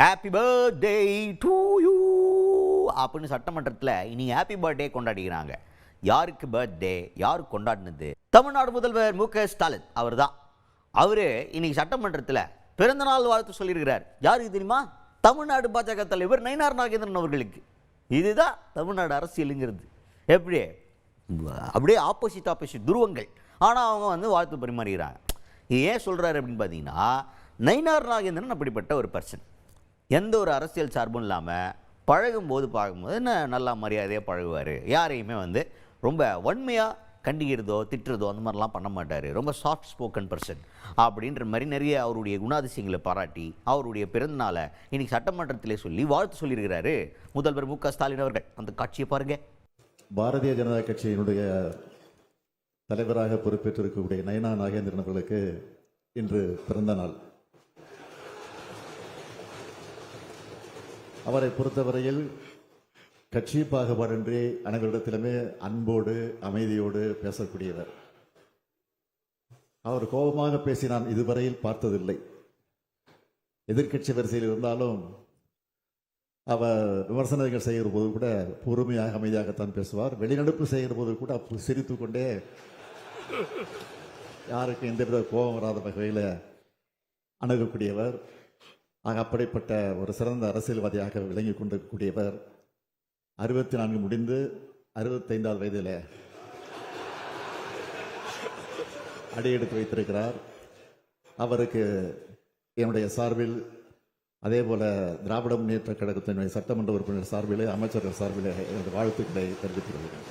Happy birthday to you அப்படின்னு சட்டமன்றத்தில் இனி ஹாப்பி பர்த்டே கொண்டாடிக்கிறாங்க. யாருக்கு பர்த்டே, யாருக்கு கொண்டாடினது? தமிழ்நாடு முதல்வர் மு.க.ஸ்டாலின் அவர் தான். அவர் இன்னைக்கு சட்டமன்றத்தில் பிறந்தநாள் வாழ்த்து சொல்லியிருக்கிறார். யாருக்கு தெரியுமா? தமிழ்நாடு பாஜக தலைவர் நயினார் நாகேந்திரன் அவர்களுக்கு. இதுதான் தமிழ்நாடு அரசியலுங்கிறது. எப்படி அப்படியே ஆப்போசிட் துருவங்கள். ஆனால் அவங்க வாழ்த்து பரிமாறுகிறாங்க. இது ஏன் சொல்கிறாரு அப்படின்னு பார்த்தீங்கன்னா, நயினார் நாகேந்திரன் அப்படிப்பட்ட ஒரு பர்சன். எந்த ஒரு அரசியல் சார்பும் இல்லாமல் பழகும்போது பார்க்கும்போது என்ன நல்லா மரியாதையாக பழகுவார். யாரையுமே ரொம்ப வன்மையாக கண்டிக்கிறதோ திட்டுறதோ அந்த மாதிரிலாம் பண்ண மாட்டார். ரொம்ப சாஃப்ட் ஸ்போக்கன் பர்சன் அப்படின்ற மாதிரி நிறைய அவருடைய குணாதிசயங்களை பாராட்டி அவருடைய பிறந்தநாளை இன்னைக்கு சட்டமன்றத்திலே சொல்லி வாழ்த்து சொல்லியிருக்கிறாரு முதல்வர் மு.க.ஸ்டாலின் அவர்கள். அந்த காட்சியை பாருங்க. பாரதிய ஜனதா கட்சியினுடைய தலைவராக பொறுப்பேற்றிருக்கக்கூடிய நயினார் நாகேந்திரன் அவர்களுக்கு இன்று பிறந்த நாள். அவரை பொறுத்தவரையில் கட்சி பாகுபாடின்றி அனைவரிடத்திலுமே அன்போடு அமைதியோடு பேசக்கூடியவர். அவர் கோபமாக பேசி நான் இதுவரையில் பார்த்ததில்லை. எதிர்கட்சி வரிசையில் இருந்தாலும் அவர் விமர்சனங்கள் செய்கிற போது கூட பொறுமையாக அமைதியாகத்தான் பேசுவார். வெளிநடப்பு செய்கிற போது கூட சிரித்து கொண்டே யாருக்கும் எந்தவித கோபம் வராத வகையில் அணுகக்கூடியவர். அப்படிப்பட்ட ஒரு சிறந்த அரசியல்வாதியாக விளங்கி கொண்டிருக்கக்கூடியவர் 64 முடிந்து 65வது வயதில் அடியெடுத்து வைத்திருக்கிறார். அவருக்கு என்னுடைய சார்பில், அதே போல திராவிட முன்னேற்ற கழகத்தினுடைய சட்டமன்ற உறுப்பினர் சார்பிலே, அமைச்சர்கள் சார்பிலே என்னுடைய வாழ்த்துக்களை தெரிவித்துக் கொள்கிறேன்.